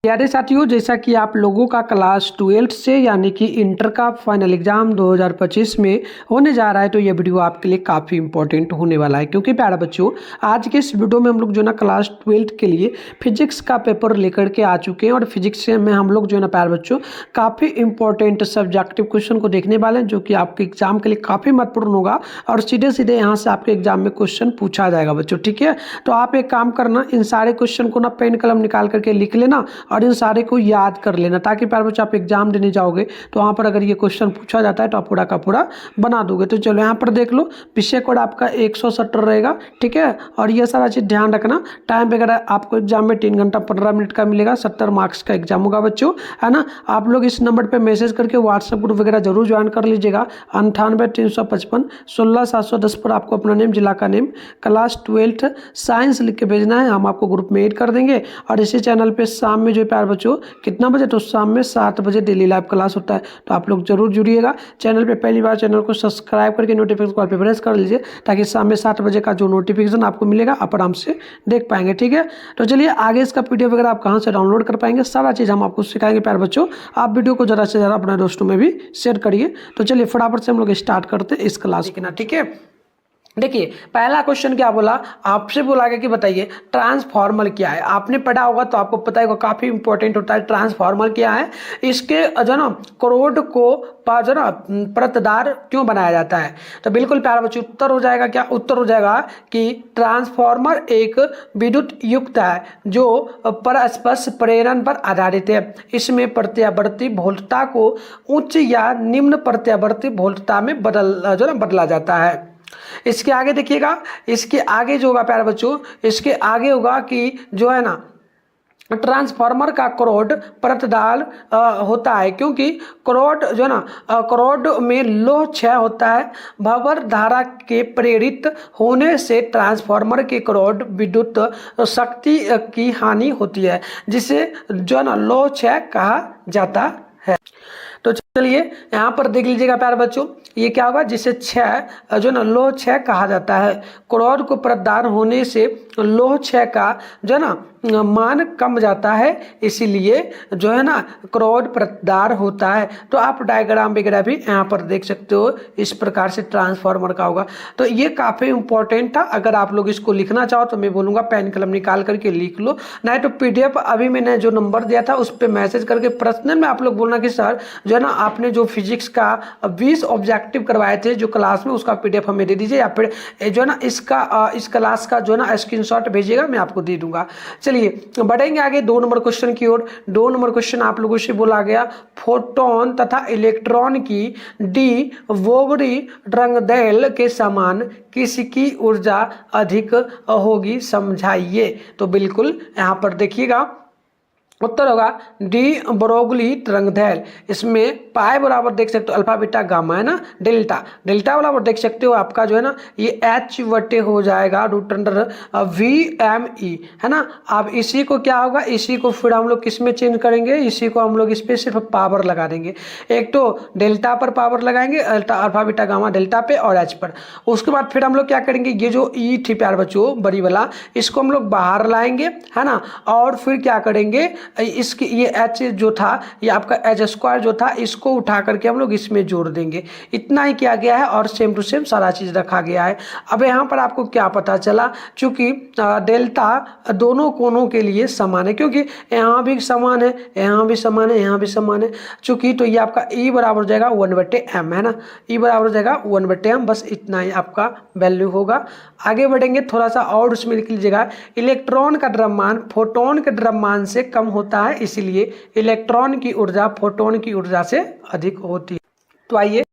प्यारे साथियों, जैसा कि आप लोगों का क्लास 12 से यानी कि इंटर का फाइनल एग्जाम 2025 में होने जा रहा है, तो ये वीडियो आपके लिए काफ़ी इंपॉर्टेंट होने वाला है। क्योंकि प्यारे बच्चों, आज के इस वीडियो में हम लोग जो ना क्लास 12 के लिए फिजिक्स का पेपर लेकर के आ चुके हैं और फिजिक्स में हम लोग जो है ना प्यारे बच्चों काफ़ी इंपॉर्टेंट सब्जेक्टिव क्वेश्चन को देखने वाले हैं, जो कि आपके एग्जाम के लिए काफ़ी महत्वपूर्ण होगा और सीधे सीधे यहाँ से आपके एग्जाम में क्वेश्चन पूछा जाएगा बच्चों। ठीक है, तो आप एक काम करना, इन सारे क्वेश्चन को ना पेन कलम निकाल करके लिख लेना और इन सारे को याद कर लेना, ताकि प्यारे बच्चों आप एग्जाम देने जाओगे तो वहाँ पर अगर ये क्वेश्चन पूछा जाता है तो आप पूरा का पूरा बना दोगे। तो चलो यहाँ पर देख लो, विषय कोड आपका 170 रहेगा। ठीक है, और ये सारा चीज़ ध्यान रखना। टाइम वगैरह आपको एग्जाम में 3 घंटा 15 मिनट का मिलेगा। 70 मार्क्स का एग्जाम होगा बच्चों, है ना। आप लोग इस नंबर पर मैसेज करके व्हाट्सएप ग्रुप वगैरह जरूर ज्वाइन कर लीजिएगा। 98 355 16 710 पर आपको अपना नेम, जिला का नेम, क्लास 12 साइंस लिख के भेजना है। हम आपको ग्रुप में ऐड कर देंगे। और इसी चैनल पे शाम में जो प्यार बच्चों कितना बजे, तो शाम में 7 बजे डेली लाइव क्लास होता है, तो आप लोग जरूर जुड़िएगा। चैनल पे पहली बार चैनल को सब्सक्राइब करके नोटिफिकेशन कॉल पे प्रेस कर लीजिए, ताकि शाम में 7 बजे का जो नोटिफिकेशन आपको मिलेगा आप आराम से देख पाएंगे। ठीक है, तो चलिए आगे इसका पीडीएफ वगैरह आप कहाँ से डाउनलोड कर पाएंगे, सारा चीज़ हम आपको सिखाएंगे प्यार बच्चों। आप वीडियो को ज़्यादा से ज़्यादा अपने दोस्तों में भी शेयर करिए। तो चलिए फटाफट से हम लोग स्टार्ट करते हैं इस क्लास को ना। ठीक है, देखिए पहला क्वेश्चन क्या बोला, आपसे बोला गया कि बताइए ट्रांसफार्मर क्या है। आपने पढ़ा होगा तो आपको पता होगा, काफी इंपॉर्टेंट होता है। ट्रांसफार्मर क्या है, इसके जो ना करोड़ को जो ना परतदार क्यों बनाया जाता है। तो बिल्कुल प्यारे बच्चों उत्तर हो जाएगा, क्या उत्तर हो जाएगा कि ट्रांसफार्मर एक विद्युत युक्त है जो परस्पर प्रेरण पर आधारित है। इसमें प्रत्यावर्ती वोल्टता को उच्च या निम्न प्रत्यावर्ती वोल्टता में बदला जाता है। इसके आगे देखिएगा, इसके आगे जो होगा प्यारे बच्चों, इसके आगे होगा कि जो है ना ट्रांसफार्मर का करोड़ परतदार होता है, क्योंकि करोड़ जो है ना करोड़ में लोह क्षय होता है। भंवर धारा के प्रेरित होने से ट्रांसफार्मर के करोड़ विद्युत शक्ति की हानि होती है, जिसे जो है ना लोह क्षय कहा जाता है। तो चलिए यहाँ पर देख लीजिएगा प्यारे बच्चों, ये क्या होगा, जिसे क्षय जो ना लोह क्षय कहा जाता है। क्रोध को प्रदान होने से लोह क्षय का जो है ना मान कम जाता है, इसीलिए जो है ना क्रोध प्रदान होता है। तो आप डायग्राम वगैरह भी यहाँ पर देख सकते हो, इस प्रकार से ट्रांसफार्मर का होगा। तो ये काफ़ी इंपॉर्टेंट था। अगर आप लोग इसको लिखना चाहो तो मैं बोलूँगा पेन कलम निकाल करके लिख लो, नहीं तो पीडीएफ अभी मैंने जो नंबर दिया था उस पर मैसेज करके पर्सनल में आप लोग बोलना कि सर जो है ना आपने जो फिजिक्स का 20 ऑब्जेक्टिव करवाए थे जो क्लास में, उसका पीडीएफ हमें दे दीजिए, या फिर जो है ना इस क्लास का जो है ना स्क्रीनशॉट भेजिएगा, मैं आपको दे दूंगा। चलिए बढ़ेंगे आगे 2 नंबर क्वेश्चन की ओर। 2 नंबर क्वेश्चन आप लोगों से बोला गया, फोटोन तथा इलेक्ट्रॉन की डी वोगरी रंगदैल के समान किसकी ऊर्जा अधिक होगी, समझाइए। तो बिल्कुल यहाँ पर देखिएगा उत्तर होगा डी ब्रोगली तरंगदैर्घ्य। इसमें पाई बराबर देख सकते हो अल्फा बीटा गामा, है ना, डेल्टा डेल्टा बराबर देख सकते हो आपका जो है ना ये एच वटे हो जाएगा root under V M E, है ना। अब इसी को क्या होगा, इसी को फिर हम लोग किस में चेंज करेंगे, इसी को हम लोग इस पर सिर्फ पावर लगा देंगे। एक तो डेल्टा पर पावर लगाएंगे, अल्फा बीटा गामा डेल्टा पे और एच पर। उसके बाद फिर हम लोग क्या करेंगे, ये जो ई थी प्यार बच्चों बड़ी वाला, इसको हम लोग बाहर लाएंगे, है ना। और फिर क्या करेंगे, इसकी ये एच जो था, ये आपका एच स्क्वायर जो था, इसको उठा करके हम लोग इसमें जोड़ देंगे। इतना ही किया गया है और सेम टू सेम सारा चीज़ रखा गया है। अब यहाँ पर आपको क्या पता चला, चूंकि डेल्टा दोनों कोनों के लिए समान है, क्योंकि यहाँ भी समान है, यहाँ भी समान है, यहाँ भी समान है, चूंकि तो ये आपका ई बराबर हो जाएगा 1/m, है ना। ई बराबर हो जाएगा 1/m, बस इतना ही आपका वैल्यू होगा। आगे बढ़ेंगे थोड़ा सा और उसमें लिख लीजिएगा, इलेक्ट्रॉन का द्रव्यमान फोटोन के द्रव्यमान से कम होता है, इसलिए इलेक्ट्रॉन की ऊर्जा फोटोन की ऊर्जा से अधिक होती है। तो आइए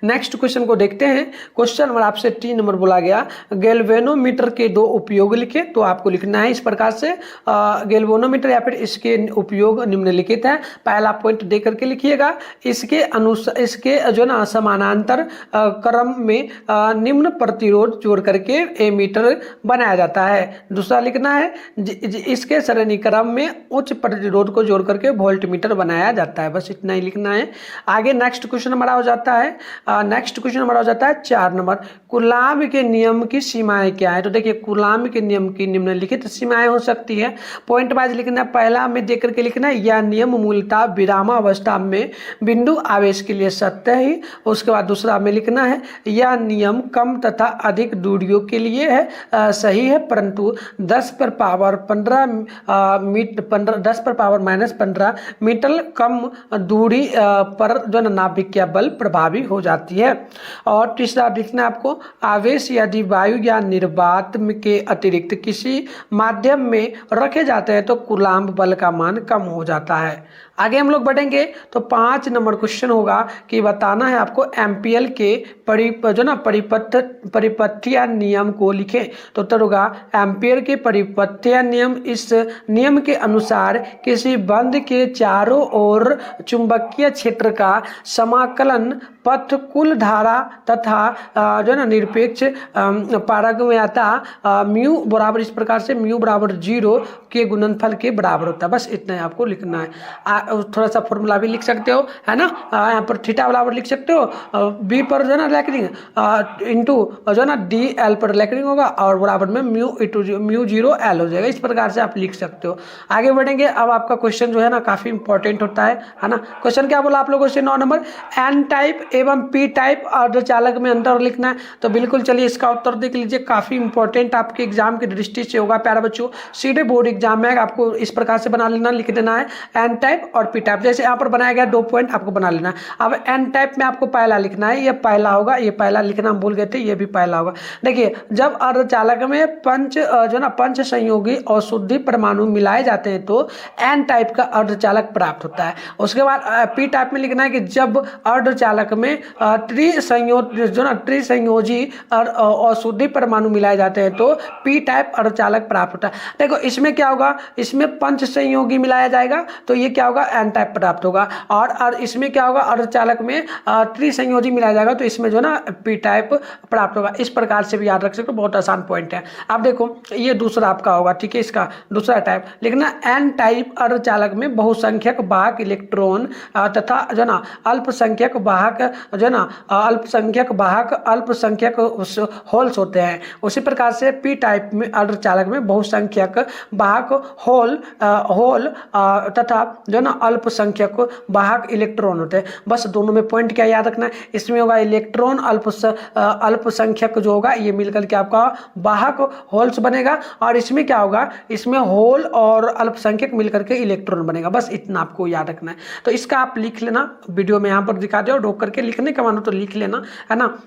नेक्स्ट क्वेश्चन को देखते हैं। क्वेश्चन नंबर आपसे 3 नंबर बोला गया, गैल्वेनोमीटर के 2 उपयोग लिखे। तो आपको लिखना है इस प्रकार से, गैल्वेनोमीटर या फिर इसके उपयोग निम्नलिखित है। पहला पॉइंट दे करके लिखिएगा, इसके अनुसार इसके जो ना समानांतर क्रम में निम्न प्रतिरोध जोड़ करके एमीटर बनाया जाता है। दूसरा लिखना है, इसके सरणी क्रम में उच्च प्रतिरोध को जोड़ करके वोल्टमीटर बनाया जाता है। बस इतना ही लिखना है। आगे नेक्स्ट क्वेश्चन हमारा हो जाता है, नेक्स्ट क्वेश्चन हमारा हो जाता है 4 नंबर, कूलाम के नियम की सीमाएं क्या है। तो देखिए कूलाम के नियम की निम्नलिखित सीमाएं हो सकती है, पॉइंट वाइज लिखना है। पहला में देख करके लिखना है, यह नियम मूलतः विरामावस्था में बिंदु आवेश के लिए सत्य है। उसके बाद दूसरा में लिखना है, यह नियम कम तथा अधिक दूरियों के लिए है, सही है, परंतु 10 पर पावर 15 10 पर पावर -15 मीटर कम दूरी पर जो नाभिकीय बल प्रभावी हो जाती है। और तीसरा लिखना है आपको, आवेश यदि वायु या निर्वात के अतिरिक्त किसी माध्यम में रखे जाते हैं तो कूलाम्ब बल का मान कम हो जाता है। आगे हम लोग बढ़ेंगे तो 5 नंबर क्वेश्चन होगा कि बताना है आपको एम्पियर के परिपथ्य नियम को लिखें। तो उत्तर होगा एम्पियर के परिपथ्य नियम। इस नियम के अनुसार किसी बंध के चारों ओर चुंबकीय क्षेत्र का समाकलन पथ कुल धारा तथा जो ना निरपेक्ष पारगम्यता म्यू बराबर, इस प्रकार से म्यू बराबर 0 के गुणनफल के बराबर होता है। बस इतना ही आपको लिखना है। थोड़ा सा फॉर्मूला भी लिख सकते हो, है ना, यहाँ पर थीटा बराबर लिख सकते हो, बी पर जो है ना लैक्रिंग इंटू जो है ना डी एल पर लैक्रिंग होगा और बराबर में म्यू 0 एल हो जाएगा। इस प्रकार से आप लिख सकते हो। आगे बढ़ेंगे। अब आपका क्वेश्चन जो है ना काफी इंपॉर्टेंट होता है ना। क्वेश्चन क्या बोला आप लोगों से 9 नंबर, एन टाइप एवं पी टाइप अर्धचालक में अंतर लिखना है। तो बिल्कुल चलिए इसका उत्तर देख लीजिए, काफी इंपॉर्टेंट आपके एग्जाम की दृष्टि से होगा प्यारे बच्चों। सीधे बोर्ड एग्जाम में आपको इस प्रकार से बना लेना, लिख देना है एन टाइप और पी टाइप। जैसे यहाँ पर बनाया गया 2 पॉइंट आपको बना लेना है। अब एन टाइप में आपको पहला लिखना है, ये पहला होगा, ये पहला लिखना हम भूल गए थे, ये भी पहला होगा। देखिए जब अर्धचालक में पंच संयोगी और शुद्धि परमाणु मिलाए जाते हैं तो एन टाइप का अर्धचालक प्राप्त होता है। उसके बाद पी टाइप में लिखना है कि जब अर्धचालक में त्रिसंयोजी और शुद्धि परमाणु मिलाए जाते हैं तो पी टाइप अर्धचालक प्राप्त होता है। देखो इसमें क्या होगा, इसमें पंच संयोगी मिलाया जाएगा तो ये क्या होगा, एन टाइप प्राप्त होगा। और इसमें क्या होगा, अर्धचालक में त्रिसंयोजी मिलाया जाएगा तो इसमें जो ना पी टाइप प्राप्त होगा। इस प्रकार से भी याद रख सकते हो, बहुत आसान पॉइंट है। अब देखो ये दूसरा आपका होगा, ठीक है, इसका दूसरा टाइप लिखना, एन टाइप अर्धचालक में बहुसंख्यक वाहक इलेक्ट्रॉन तथा जो ना अल्पसंख्यक वाहक जो ना अल्पसंख्यक होल्स होते हैं। उसी प्रकार से पी टाइप में अर्धचालक में बहुसंख्यक वाहक होल तथा जो ना अल्पसंख्यक वाहक इलेक्ट्रॉन होते हैं। बस दोनों में पॉइंट क्या याद रखना है, इसमें होगा इलेक्ट्रॉन अल्पसंख्यक जो होगा ये मिलकर के आपका वाहक होल्स बनेगा, और इसमें क्या होगा, इसमें होल और अल्पसंख्यक मिलकर के इलेक्ट्रॉन बनेगा। बस इतना आपको याद रखना है। तो इसका आप लिख लेना, वीडियो में यहाँ पर दिखा दो, रोक करके लिखने का मानो तो लिख लेना, है ना।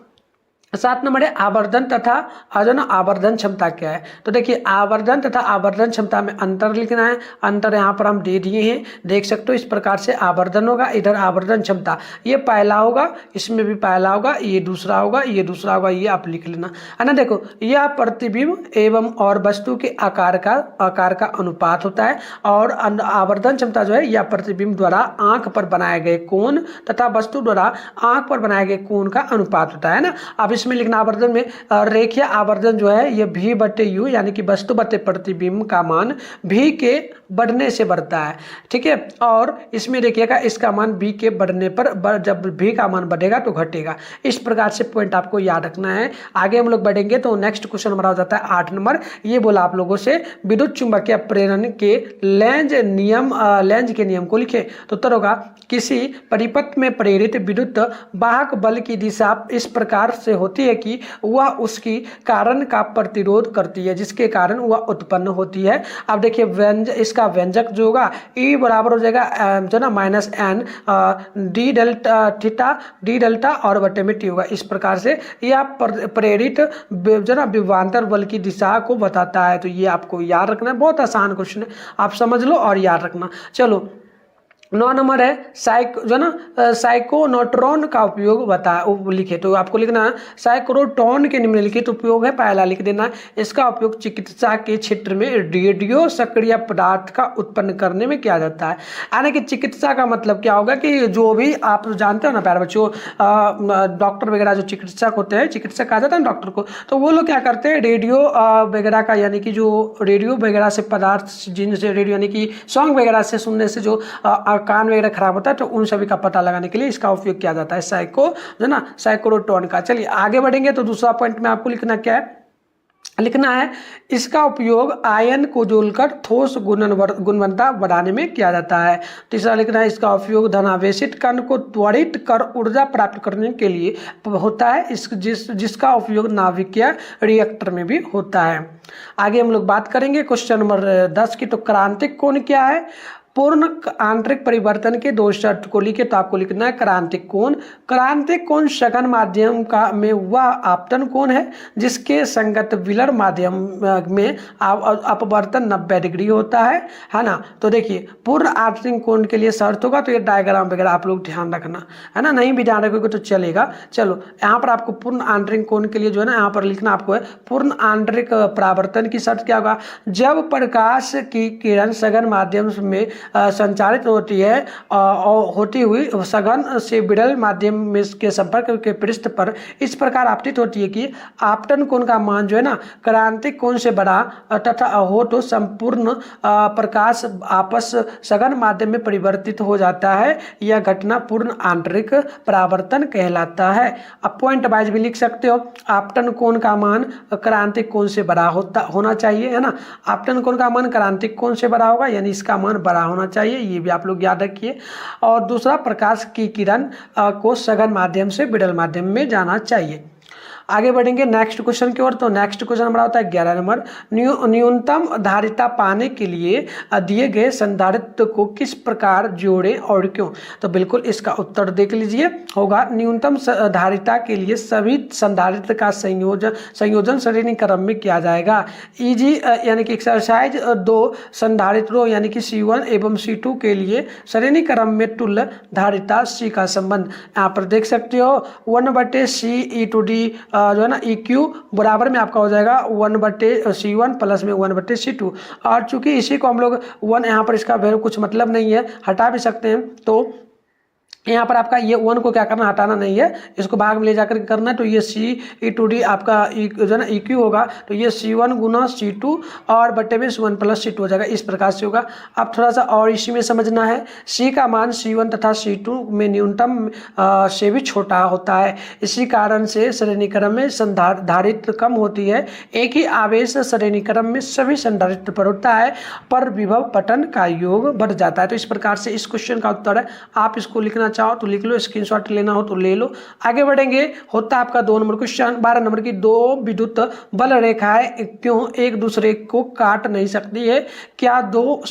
7 नंबर है आवर्धन तथा आवर्धन क्षमता क्या है। तो देखिए आवर्धन तथा आवर्धन क्षमता में अंतर लिखना है। अंतर यहाँ पर हम दे दिए हैं, देख सकते हो। इस प्रकार से आवर्धन होगा, इधर आवर्धन क्षमता, ये पहला होगा, इसमें भी पहला होगा, ये दूसरा होगा, ये दूसरा होगा, ये आप लिख लेना, है ना। देखो यह प्रतिबिंब एवं और वस्तु के आकार का अनुपात होता है, और आवर्धन क्षमता जो है यह प्रतिबिंब द्वारा आंख पर बनाए गए कोण तथा वस्तु द्वारा आंख पर बनाए गए कोण का अनुपात होता है ना। अब इसमें लिखना आवर्धन में रेखीय आवर्धन जो है ये v बटे u यानी कि वस्तु बटे प्रतिबिंब का मान v के बढ़ने से बढ़ता है, ठीक है। और इसमें देखिएगा इसका मान v के बढ़ने पर जब v का मान बढ़ेगा तो घटेगा। इस प्रकार से पॉइंट आपको याद रखना है। आगे हम लोग बढ़ेंगे तो नेक्स्ट क्वेश्चन हमारा हो जाता है 8 नंबर। ये बोला आप लोगों से विद्युत चुंबकीय प्रेरण के लेंज के नियम को लिखे। तो उत्तर होगा किसी परिपथ में प्रेरित विद्युत वाहक बल की दिशा इस प्रकार से होती है कि वह उसकी कारण का प्रतिरोध करती है, जिसके कारण वह उत्पन्न होती है। अब देखिए इसका व्यंजक जो होगा E बराबर हो जाएगा जो ना -n डी डेल्टा और बटे में T होगा। इस प्रकार से यह प्रेरित जो ना विभवांतर बल की दिशा को बताता है। तो ये आपको याद रखना है, बहुत आसान क्वेश्चन है, आप समझ लो और याद रखना। चलो 9 नंबर है साइकोनोट्रॉन का उपयोग लिखे। तो आपको लिखना है साइक्रोट्रॉन के निम्नलिखित उपयोग है, पहला लिख देना है। इसका उपयोग चिकित्सा के क्षेत्र में रेडियो सक्रिय पदार्थ का उत्पन्न करने में किया जाता है। यानी कि चिकित्सा का मतलब क्या होगा कि जो भी आप जानते हो ना प्यारे बच्चों, डॉक्टर वगैरह जो चिकित्सक होते हैं, चिकित्सक कहा जाता है ना डॉक्टर को, तो वो लोग क्या करते हैं रेडियो वगैरह का, यानी कि जो रेडियो वगैरह से पदार्थ जिनसे रेडियो यानी कि सॉन्ग वगैरह से सुनने से जो कान वगैरह खराब होता है तो उन सभी का पता लगाने के लिए इसका उपयोग किया जाता है जो ना साइक्लोट्रॉन का। चलिए आगे बढ़ेंगे तो दूसरा पॉइंट में आपको लिखना है इसका उपयोग आयन को जोड़कर ठोस गुणवत्ता बढ़ाने में किया जाता है। तीसरा लिखना है इसका उपयोग धनावेशित कण को त्वरित कर ऊर्जा प्राप्त करने के लिए होता है, जिसका उपयोग नाभिकीय रिएक्टर में भी होता है। आगे हम लोग बात करेंगे क्वेश्चन नंबर 10 की। तो क्रांतिक कोण क्या है? पूर्ण आंतरिक परिवर्तन के दो शर्त को लिखे तो आपको लिखना है क्रांतिक कोण। क्रांतिक कोण सघन माध्यम का में वह आपतन कोण है जिसके संगत विलर माध्यम में अपवर्तन 90 डिग्री होता है ना। तो देखिए पूर्ण आंतरिक कोण के लिए शर्त होगा तो ये डायग्राम वगैरह आप लोग ध्यान रखना है ना, नहीं भी ध्यान रखोगे तो चलेगा। चलो यहाँ पर आपको पूर्ण आंतरिक कोण के लिए जो है ना यहाँ पर लिखना आपको है पूर्ण आंतरिक परावर्तन की शर्त क्या होगा? जब प्रकाश की किरण सघन माध्यम में संचारित होती है और होती हुई सघन से विरल माध्यम में के संपर्क के पृष्ठ पर इस प्रकार आपतित होती है कि आपतन कोण का मान जो है ना क्रांतिक कोण से बड़ा तथा हो तो संपूर्ण प्रकाश आपस सघन माध्यम में परिवर्तित हो जाता है। यह घटना पूर्ण आंतरिक परावर्तन कहलाता है। अब पॉइंट वाइज भी लिख सकते हो, आपतन कोण का मान क्रांतिक कोण से बड़ा होना चाहिए, है ना। आपतन कोण का मान क्रांतिक कोण से बड़ा होगा, यानी इसका मान बड़ा होना चाहिए, ये भी आप लोग याद रखिए। और दूसरा, प्रकाश की किरण को सघन माध्यम से विरल माध्यम में जाना चाहिए। आगे बढ़ेंगे नेक्स्ट क्वेश्चन की ओर। तो नेक्स्ट क्वेश्चन हमारा होता है 11 नंबर। न्यूनतम धारिता पाने के लिए दिए गए संधारित्र को किस प्रकार जोड़ें और क्यों? तो बिल्कुल इसका उत्तर देख लीजिए, होगा न्यूनतम धारिता के लिए सभी संधारित्र का संयोजन श्रेणी क्रम में किया जाएगा। ईजी यानी कि एक्सरसाइज 2 संधारित्रों यानी कि C1 एवं C2 के लिए श्रेणी क्रम में तुल्य धारिता C का संबंध यहाँ पर देख सकते हो 1/C जो है ना EQ बराबर में आपका हो जाएगा 1/C1 प्लस में 1/C2। और चूंकि इसी को हम लोग 1 यहाँ पर इसका वैल्यू कुछ मतलब नहीं है, हटा भी सकते हैं। तो यहाँ पर आपका ये 1 को क्या करना, हटाना नहीं है, इसको भाग में ले जाकर करना है। तो ये C/E/D आपका जो है ना EQ होगा, तो ये C1 गुना C2 और बटे में 1 प्लस C2 हो जाएगा, इस प्रकार से होगा। अब थोड़ा सा और इसी में समझना है, C का मान C1 तथा C2 में न्यूनतम से भी छोटा होता है। इसी कारण से श्रेणी क्रम में संधारित्र कम होती है। एक ही आवेश श्रेणी क्रम में सभी संधारित्र पर होता है, पर विभव पतन का योग बढ़ जाता है। तो इस प्रकार से इस क्वेश्चन का उत्तर है। आप इसको लिखना चाहो तो लिख लो, स्क्रीनशॉट लेना हो तो ले लो। आगे बढ़ेंगे, होता है आपका 2 नंबर क्वेश्चन। 12 नंबर की 2 विद्युत बल रेखाएं क्यों एक दूसरे को काट नहीं सकती है? क्या 2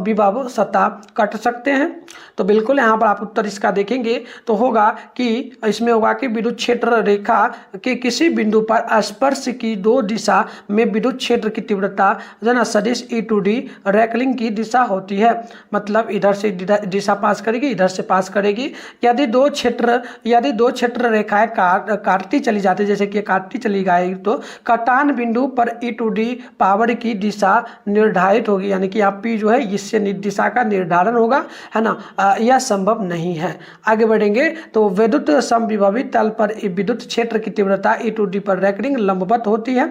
विभव सतह काट सकते हैं? तो बिल्कुल यहाँ पर आप उत्तर इसका देखेंगे तो होगा कि इसमें होगा कि विद्युत क्षेत्र रेखा के किसी बिंदु पर स्पर्श की 2 दिशा में विद्युत क्षेत्र की तीव्रता जो ना सदिश E/D रैकलिंग की दिशा होती है। मतलब इधर से दिशा पास करेगी, इधर से पास करेगी। यदि दो क्षेत्र रेखाएं काटती चली जाती, जैसे कि काटती चली गई, तो कटान बिंदु पर E/D पावर की दिशा निर्धारित होगी, यानी कि आप P जो है इससे दिशा का निर्धारण होगा, है ना। यह संभव नहीं है। आगे बढ़ेंगे तो विद्युत समविभवी तल पर विद्युत क्षेत्र की तीव्रता E/D पर रैकलिंग लंबवत होती है।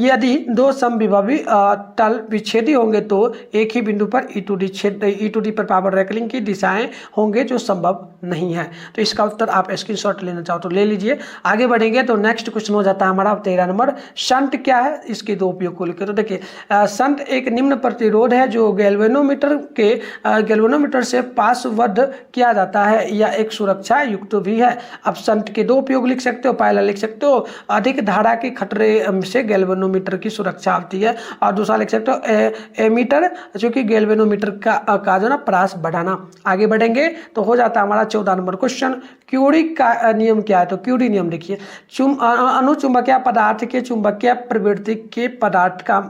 यदि 2 समविभवी तल विच्छेदी होंगे तो एक ही बिंदु पर E/D पर पावर रैकलिंग की दिशाएं होंगे, जो संभव नहीं है। तो इसका उत्तर आप स्क्रीनशॉट लेना चाहो तो ले लीजिए। आगे बढ़ेंगे तो नेक्स्ट क्वेश्चन हो जाता है हमारा 13 नंबर। शंट क्या है, इसके 2 उपयोग को लिखे। तो देखिए शंट एक निम्न प्रतिरोध है जो गैल्वेनोमीटर से पासबद्ध किया जाता है, या एक सुरक्षा युक्त भी है। अब शंट के 2 उपयोग लिख सकते हो। पहला लिख सकते हो अधिक धारा के खतरे से गैल्वेनोमीटर की सुरक्षा होती है, और दूसरा लिख सकते हो एमीटर, जो कि गैल्वेनोमीटर का जो ना प्रास बढ़ाना। आगे बढ़ेंगे तो हो जाता है हमारा 14 नंबर क्वेश्चन। क्यूरी का नियम क्या है? तो क्यूरी नियम देखिए, अनुचुंबकीय पदार्थ के चुंबकीय प्रवृत्ति के पदार्थ का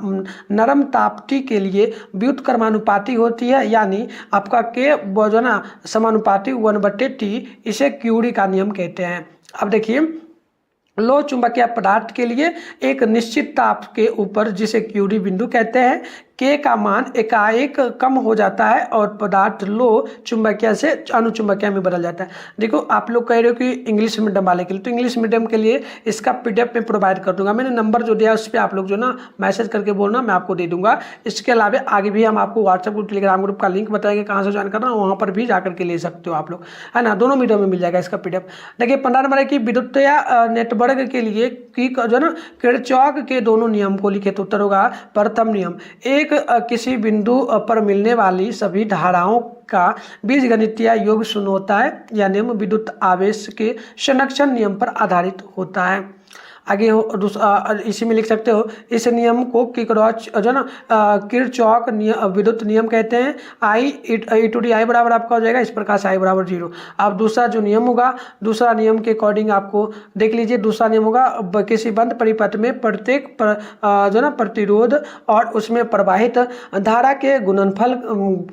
नरम तापटी के लिए व्युत्क्रमानुपाती होती है, यानी आपका के जो ना समानुपाती 1/T, इसे क्यूरी का नियम कहते हैं। अब देखिए लो चुंबकीय पदार्थ के लिए एक निश्चित ताप के ऊपर, जिसे क्यूरी बिंदु कहते हैं, के का मान एकाएक कम हो जाता है और पदार्थ लो चुंबकीय से अनुचुंबकीय में बदल जाता है। देखो आप लोग कह रहे हो कि इंग्लिश मीडियम वाले के लिए, तो इंग्लिश मीडियम के लिए इसका पीडीएफ में प्रोवाइड कर दूंगा। मैंने नंबर जो दिया उस पर आप लोग जो ना मैसेज करके बोलना, मैं आपको दे दूंगा। इसके अलावा आगे भी हम आपको व्हाट्सएप ग्रुप, टेलीग्राम ग्रुप का लिंक बताएंगे कहाँ से ज्वाइन करना, वहाँ पर भी जाकर के ले सकते हो आप लोग, है ना। दोनों मीडियम में मिल जाएगा इसका पीडीएफ। देखिए 15 नंबर है कि विद्युत या नेटवर्क के लिए की जो ना किरचॉफ के दोनों नियम को लिखे, तो उत्तर होगा प्रथम नियम, एक किसी बिंदु पर मिलने वाली सभी धाराओं का बीजगणितीय योग शून्य होता है। यह नियम विद्युत आवेश के संरक्षण नियम पर आधारित होता है। आगे हो दूसरा इसी में लिख सकते हो, इस नियम को किरचॉफ जो ना किरचॉफ विद्युत नियम कहते हैं। आई ई टू डी आई बराबर आपका हो जाएगा इस प्रकार से आई बराबर 0। अब दूसरा जो नियम होगा, दूसरा नियम के अकॉर्डिंग आपको देख लीजिए, दूसरा नियम होगा किसी बंद परिपथ में प्रत्येक जो ना प्रतिरोध और उसमें प्रवाहित धारा के गुणनफल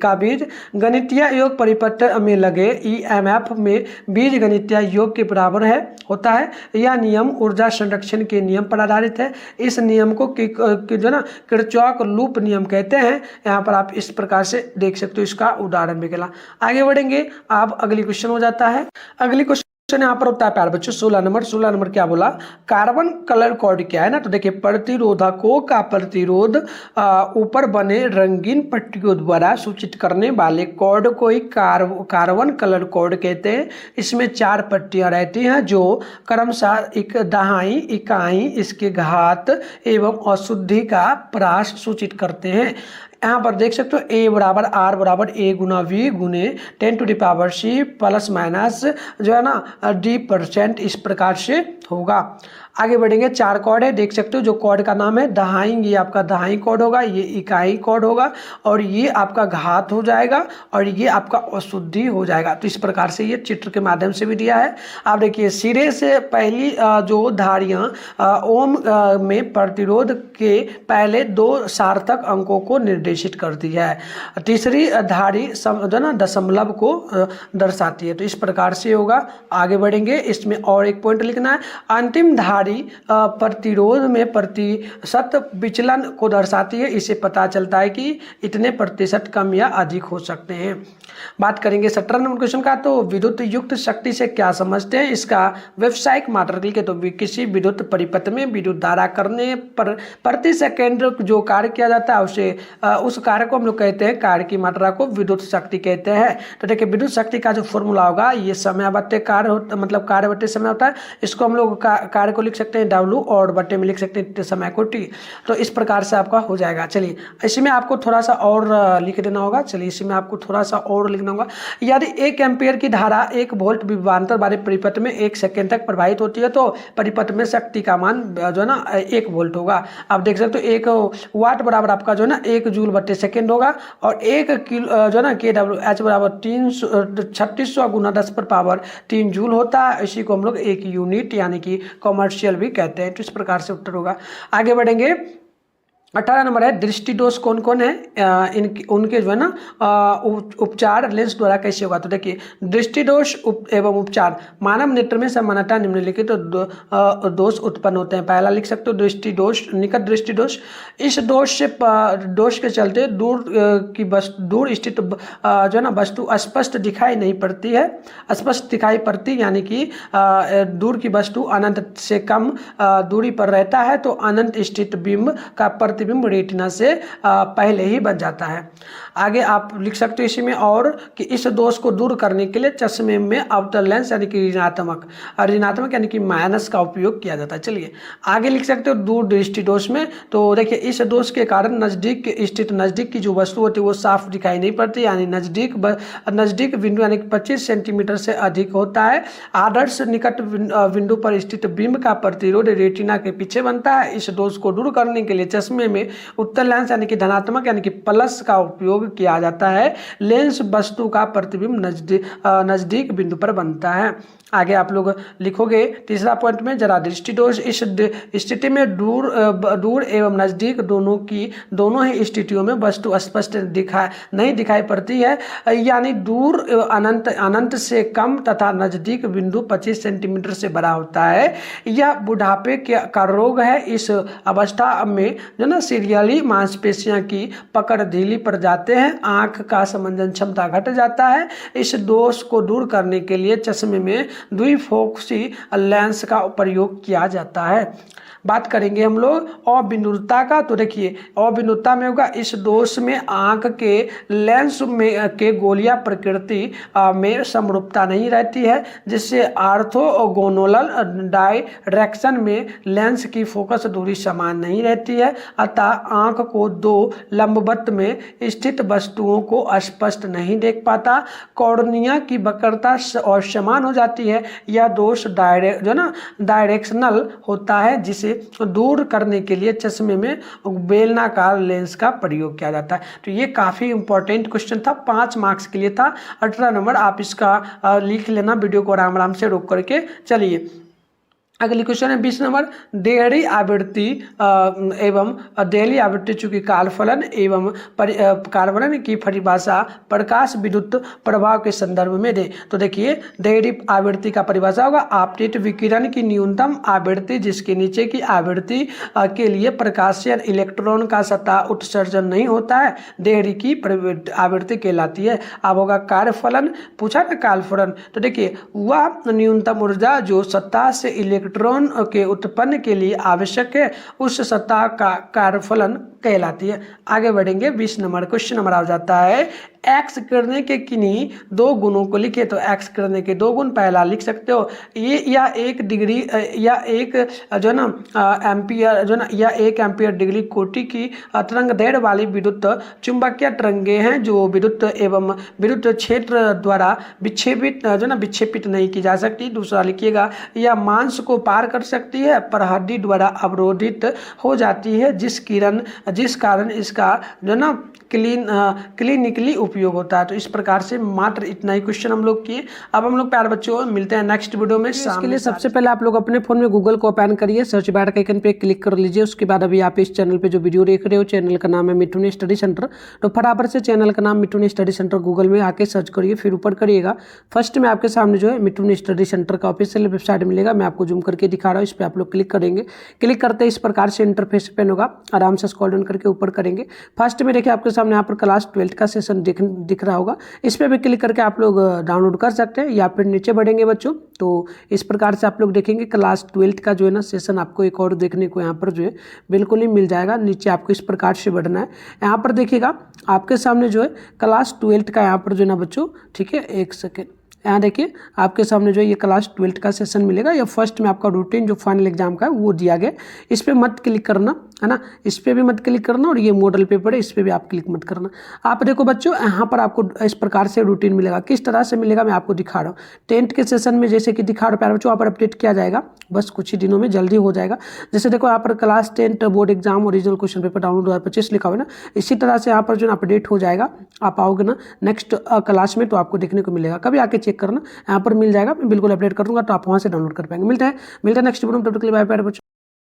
का बीज गणितीय योग परिपथ में लगे ईएमएफ में बीज गणितीय योग के बराबर है होता है। यह नियम ऊर्जा संरक्षण के नियम पर आधारित है। इस नियम को जो ना किरचॉफ लूप नियम कहते हैं। यहाँ पर आप इस प्रकार से देख सकते हो इसका उदाहरण निकला। आगे बढ़ेंगे, आप अगली क्वेश्चन हो जाता है। अगली क्वेश्चन यहाँ पर होता है प्यारे बच्चों 16 नंबर क्या बोला, कार्बन कलर कोड क्या है ना। तो देखिए प्रतिरोधकों का प्रतिरोध ऊपर बने रंगीन पट्टियों द्वारा सूचित करने वाले कोड को ही कार्बन कलर कोड कहते हैं। इसमें 4 पट्टियां रहती हैं जो क्रमशः एक दहाई, इकाई, इसके घात एवं अशुद्धि का परास सूचित करते हैं। यहाँ पर देख सकते हो ए बराबर आर बराबर ए गुना वी गुने 10⁻⁶ प्लस माइनस जो है ना d%, इस प्रकार से होगा। आगे बढ़ेंगे, 4 कोड है देख सकते हो, जो कोड का नाम है दहाई, ये आपका दहाई कोड होगा, ये इकाई कोड होगा और ये आपका घात हो जाएगा और ये आपका अशुद्धि हो जाएगा। तो इस प्रकार से ये चित्र के माध्यम से भी दिया है। आप देखिए सिरे से पहली जो धारियाँ ओम में प्रतिरोध के पहले 2 सार्थक अंकों को निर्देशित करती है, तीसरी धारी जो ना दशमलव को दर्शाती है। तो इस प्रकार से होगा। आगे बढ़ेंगे, इसमें और एक पॉइंट लिखना है, अंतिम धारी प्रतिरोध में प्रतिशत विचलन को दर्शाती है। इसे पता चलता है कि इतने प्रतिशत कम या अधिक हो सकते हैं। बात करेंगे 17 नंबर क्वेश्चन का, तो विद्युत युक्त शक्ति से क्या समझते हैं। इसका व्यावसायिक मात्रा लिखे, तो किसी विद्युत परिपथ में विद्युत धारा करने पर प्रति सेकेंड जो कार्य किया जाता है उसे उस कार्य को हम लोग कहते हैं, कार्य की मात्रा को विद्युत शक्ति कहते हैं। तो देखिए विद्युत शक्ति का जो फॉर्मूला होगा, ये समय बट्टे कार्य होता, मतलब कार्य बट्टे समय होता है। इसको हम लोग कार्य को लिख सकते हैं W और बट्टे में लिख सकते हैं समय को T। तो इस प्रकार से आपका हो जाएगा। चलिए इसी में आपको थोड़ा सा और लिख देना होगा। चलिए इसी में आपको थोड़ा सा और लिखना होगा। यदि 1 एम्पियर की धारा 1 वोल्ट विभवांतर वाले परिपथ में 1 सेकेंड तक प्रवाहित होती है तो परिपथ में शक्ति का मान जो है ना 1 वोल्ट होगा। आप देख सकते हो 1 वाट बराबर आपका जो है ना 1 जूल बट्टे सेकेंड होगा और 1 किलो जो है ना kWh बराबर 3600 गुना 10⁻³ जूल होता है। इसी को हम लोग 1 यूनिट यानी कि कॉमर्शियल भी कहते हैं। तो इस प्रकार से उत्तर होगा। आगे बढ़ेंगे, 18 नंबर है, दृष्टि दोष कौन कौन है, उनके जो है ना उपचार लेंस द्वारा कैसे होगा। तो देखिए दृष्टि दोष एवं उपचार, मानव नेत्र में सामान्यतः निम्नलिखित तो दोष उत्पन्न होते हैं। पहला लिख सकते हो दृष्टि दोष, निकट दृष्टि दोष। इस दोष के चलते दूर स्थित जो है ना वस्तु स्पष्ट दिखाई नहीं पड़ती है, स्पष्ट दिखाई पड़ती यानी कि दूर की वस्तु अनंत से कम दूरी पर रहता है तो अनंत स्थित बिंब का प्रतिबिंब रेटिना से पहले ही बन जाता है। आगे आप लिख सकते हो इसी में और कि इस दोष को दूर करने के लिए चश्मे में अवतल लेंस यानी कि ऋणात्मक यानी कि माइनस का उपयोग किया जाता है। चलिए आगे लिख सकते हो दूर दृष्टि दोष में, तो देखिए इस दोष के कारण नज़दीक की जो वस्तु होती है वो साफ दिखाई नहीं पड़ती, यानी नज़दीक बिंदु यानी 25 सेंटीमीटर से अधिक होता है। आदर्श निकट बिंदु पर स्थित बिंब का प्रतिरोध रेटिना के पीछे बनता है। इस दोष को दूर करने के लिए चश्मे में उत्तल लेंस यानी कि धनात्मक यानी कि प्लस का उपयोग किया जाता है। लेंस वस्तु का प्रतिबिंब नजदीक बिंदु पर बनता है। आगे आप लोग लिखोगे तीसरा पॉइंट में, जरा दृष्टि दोष, इस स्थिति में दूर एवं नजदीक दोनों ही स्थितियों में वस्तु स्पष्ट नहीं दिखाई पड़ती है, यानी दूर अनंत से कम तथा नजदीक बिंदु 25 सेंटीमीटर से बड़ा होता है। यह बुढ़ापे का रोग है। इस अवस्था में जो ना सीरियली मांसपेशियां की पकड़ ढीली पड़ जाते हैं, आंख का समंजन क्षमता घट जाता है। इस दोष को दूर करने के लिए चश्मे में द्विफोकसी लेंस का प्रयोग किया जाता है। बात करेंगे हम लोग अविनुरता का। तो देखिए अविनुरता में होगा इस दोष में आंख के लेंस में के गोलियां प्रकृति में समरूपता नहीं रहती है, जिससे ऑर्थोगोनल डायरेक्शन में लेंस की फोकस दूरी समान नहीं रहती है, अतः आंख को दो लंबवत में स्थित वस्तुओं को स्पष्ट नहीं देख पाता। कॉर्निया की वक्रता असमान हो जाती है। यह दोष डायरेक्शनल होता है, जिसे दूर करने के लिए चश्मे में बेलनाकार लेंस का प्रयोग किया जाता है। तो ये काफ़ी इंपॉर्टेंट क्वेश्चन था, 5 मार्क्स के लिए था। 18 नंबर आप इसका लिख लेना, वीडियो को आराम आराम से रोक करके चलिए। अगली क्वेश्चन है 20 नंबर, देहरी आवृत्ति एवं देहली आवृत्ति चूंकि कालफलन एवं कालफलन की परिभाषा प्रकाश विद्युत प्रभाव के संदर्भ में दे। तो देखिए देहरी आवृत्ति का परिभाषा होगा आपतित विकिरण की न्यूनतम आवृत्ति जिसके नीचे की आवृत्ति के लिए प्रकाशीय इलेक्ट्रॉन का सतह उत्सर्जन नहीं होता है, देहरी की आवृत्ति कहलाती है। अब होगा कार्यफलन, पूछा ना कालफलन, तो देखिए वह न्यूनतम ऊर्जा जो सतह से इलेक्ट्रॉन के उत्पन्न के लिए आवश्यक है उस सतह का कार्यफलन कहलाती है। आगे बढ़ेंगे 20 नंबर क्वेश्चन नंबर आ जाता है एक्स करने के किन्हीं दो गुणों को लिखे। तो एक्स करने के दो गुण पहला लिख सकते हो, ये या 1 डिग्री या 1 जो है ना एम्पियर जो ना या 1 एम्पियर डिग्री कोटि की तरंग दैर्घ्य वाली विद्युत चुंबकीय तरंगे हैं जो विद्युत एवं विद्युत क्षेत्र द्वारा विक्षेपित नहीं की जा सकती। दूसरा लिखिएगा यह मांस को पार कर सकती है पर हड्डी द्वारा अवरोधित हो जाती है, जिस कारण इसका जो ना क्लिनिकली उपयोग होता है। तो इस प्रकार से मात्र इतना ही क्वेश्चन हम लोग किए। अब हम लोग प्यारे बच्चों मिलते हैं नेक्स्ट वीडियो में। इसके लिए सबसे पहले आप लोग अपने फोन में गूगल को ओपन करिए, सर्च बार के आइकन पे क्लिक कर लीजिए। उसके बाद अभी आप इस चैनल पे जो वीडियो देख रहे हो, चैनल का नाम है मिठुन स्टडी सेंटर। तो फटाफट से चैनल का नाम मिठुन स्टडी सेंटर गूगल में आके सर्च करिए, फिर ऊपर करिएगा। फर्स्ट में आपके सामने जो है मिठुन स्टडी सेंटर का ऑफिशियल वेबसाइट मिलेगा, मैं आपको जूम करके दिखा रहा हूँ। इस पर आप लोग क्लिक करेंगे, क्लिक करते इस प्रकार से इंटरफेस ओपन होगा। आराम से स्क्रॉल डाउन करके ऊपर करेंगे। फर्स्ट में देखिए आपके सामने यहाँ पर क्लास 12 का सेशन दिख रहा होगा, इस पर भी क्लिक करके आप लोग डाउनलोड कर सकते हैं। या फिर नीचे बढ़ेंगे बच्चों तो इस प्रकार से आप लोग देखेंगे क्लास 12 का जो है ना सेशन आपको एक और देखने को यहाँ पर जो है बिल्कुल ही मिल जाएगा। नीचे आपको इस प्रकार से बढ़ना है। यहाँ पर देखिएगा आपके सामने जो है क्लास 12 का यहाँ पर जो है ना बच्चों, ठीक है, एक सेकेंड, यहाँ देखिए आपके सामने जो ये क्लास 12 का सेशन मिलेगा। या फर्स्ट में आपका रूटीन जो फाइनल एग्जाम का है वो दिया गया, इस पर मत क्लिक करना, है ना, इस पर भी मत क्लिक करना। और ये मॉडल पेपर है, इस पर भी आप क्लिक मत करना। आप देखो बच्चों यहाँ पर आपको इस प्रकार से रूटीन मिलेगा। किस तरह से मिलेगा मैं आपको दिखा रहा हूँ। 10th के सेशन में जैसे कि दिखा रहा हूँ प्यारे बच्चों, यहाँ पर अपडेट किया जाएगा, बस कुछ ही दिनों में जल्दी हो जाएगा। जैसे देखो यहाँ पर class 10 board exam original question paper download 2025 लिखा हुआ है ना, इसी तरह से यहाँ पर जो है अपडेट हो जाएगा। आप आओगे ना नेक्स्ट क्लास में तो आपको देखने को मिलेगा। कभी आके चेक करना, यहाँ पर मिल जाएगा, मैं बिल्कुल अपडेट कर दूंगा तो आप वहाँ से डाउनलोड कर पाएंगे। मिलते हैं नेक्स्ट वीडियो में, तब तक के लिए बाय बाय बच्चों।